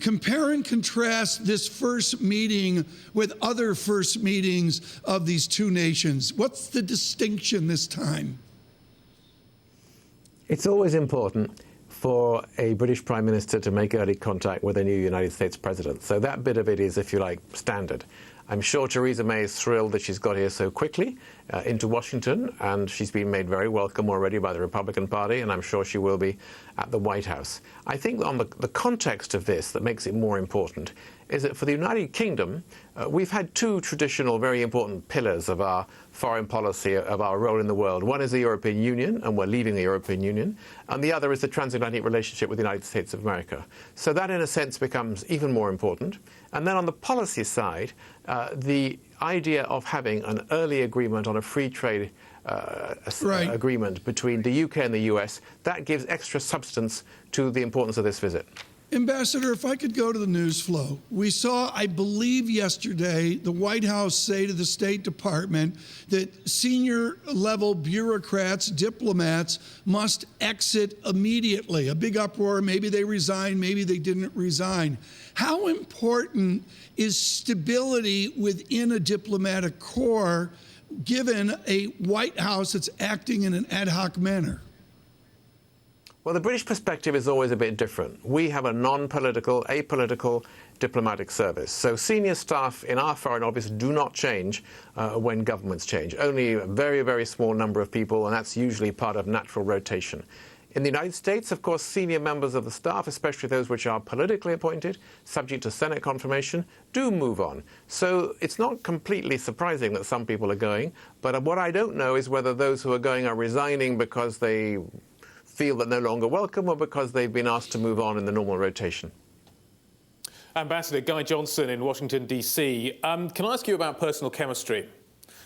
Compare and contrast this first meeting with other first meetings of these two nations. What's the distinction this time? It's always important for a British Prime Minister to make early contact with a new United States President. So that bit of it is, if you like, standard. I'm sure Theresa May is thrilled that she's got here so quickly into Washington, and she's been made very welcome already by the Republican Party, and I'm sure she will be at the White House. I think on the context of this that makes it more important is that for the United Kingdom, we've had two traditional, very important pillars of our foreign policy, of our role in the world. One is the European Union, and we're leaving the European Union, and the other is the transatlantic relationship with the United States of America. So that, in a sense, becomes even more important. And then on the policy side, the idea of having an early agreement on a free trade agreement between the UK and the US, that gives extra substance to the importance of this visit. Ambassador, if I could go to the news flow. We saw, I believe yesterday, the White House say to the State Department that senior level bureaucrats, diplomats, must exit immediately. A big uproar, maybe they resigned, maybe they didn't resign. How important is stability within a diplomatic corps given a White House that's acting in an ad hoc manner? Well, the British perspective is always a bit different. We have a non-political, apolitical diplomatic service. So senior staff in our Foreign Office do not change when governments change. Only a very, very small number of people, and that's usually part of natural rotation. In the United States, of course, senior members of the staff, especially those which are politically appointed, subject to Senate confirmation, do move on. So it's not completely surprising that some people are going. But what I don't know is whether those who are going are resigning because they feel that no longer welcome or because they've been asked to move on in the normal rotation. Ambassador Guy Johnson in Washington, D.C. Can I ask you about personal chemistry?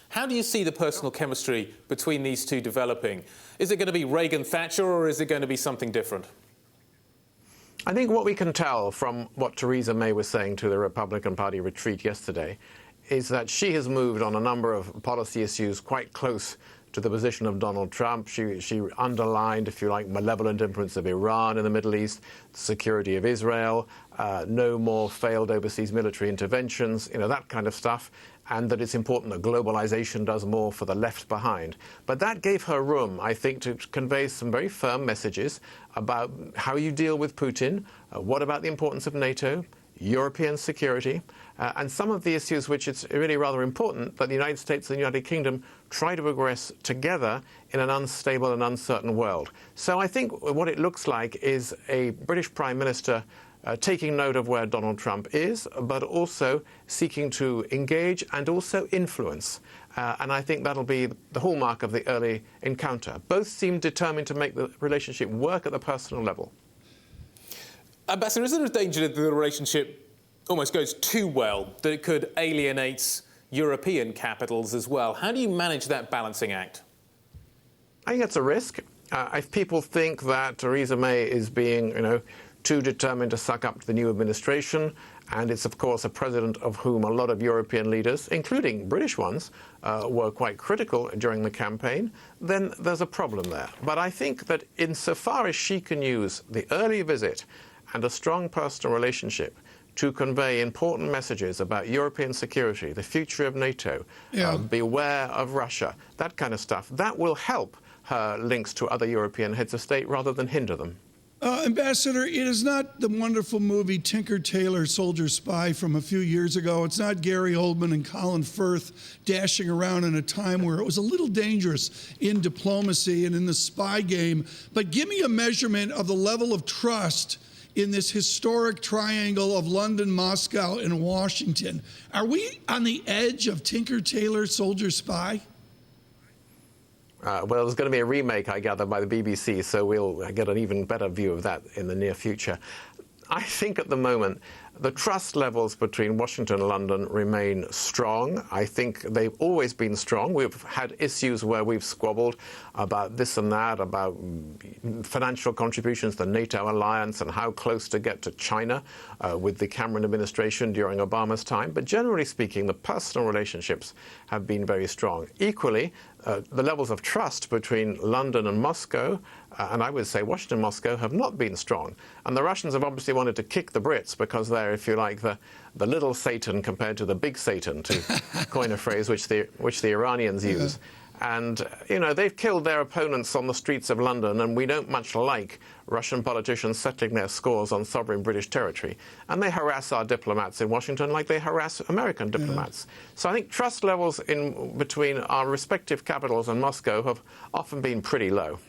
How do you see the personal chemistry between these two developing? Is it going to be Reagan-Thatcher, or is it going to be something different? I think what we can tell from what Theresa May was saying to the Republican Party retreat yesterday is that she has moved on a number of policy issues quite close to the position of Donald Trump. She underlined, if you like, malevolent influence of Iran in the Middle East, the security of Israel, no more failed overseas military interventions, that kind of stuff, and that it's important that globalization does more for the left behind. But that gave her room, I think, to convey some very firm messages about how you deal with Putin, what about the importance of NATO, European security, and some of the issues which it's really rather important that the United States and the United Kingdom try to progress together in an unstable and uncertain world. So I think what it looks like is a British Prime Minister taking note of where Donald Trump is, but also seeking to engage and also influence. And I think that'll be the hallmark of the early encounter. Both seem determined to make the relationship work at the personal level. Ambassador, is there a danger that the relationship almost goes too well, that it could alienate European capitals as well? How do you manage that balancing act? I think it's a risk. If people think that Theresa May is being, too determined to suck up to the new administration, and it's, of course, a president of whom a lot of European leaders, including British ones, were quite critical during the campaign, then there's a problem there. But I think that insofar as she can use the early visit and a strong personal relationship to convey important messages about European security, the future of NATO, beware of Russia, that kind of stuff, that will help her links to other European heads of state rather than hinder them. Ambassador, it is not the wonderful movie Tinker Tailor Soldier Spy from a few years ago. It's not Gary Oldman and Colin Firth dashing around in a time where it was a little dangerous in diplomacy and in the spy game. But give me a measurement of the level of trust in this historic triangle of London, Moscow, and Washington. Are we on the edge of Tinker Tailor Soldier Spy? Well, there's going to be a remake, I gather, by the BBC, so we'll get an even better view of that in the near future. I think at the moment the trust levels between Washington and London remain strong. I think they've always been strong. We've had issues where we've squabbled about this and that, about financial contributions to the NATO alliance and how close to get to China with the Cameron administration during Obama's time. But generally speaking, the personal relationships have been very strong. Equally, the levels of trust between London and Moscow and I would say Washington and Moscow have not been strong. And the Russians have obviously wanted to kick the Brits because they're, if you like, the little Satan compared to the big Satan, to coin a phrase which the Iranians use. And, you know, they've killed their opponents on the streets of London, and we don't much like Russian politicians settling their scores on sovereign British territory. And they harass our diplomats in Washington like they harass American diplomats. So I think trust levels between our respective capitals and Moscow have often been pretty low.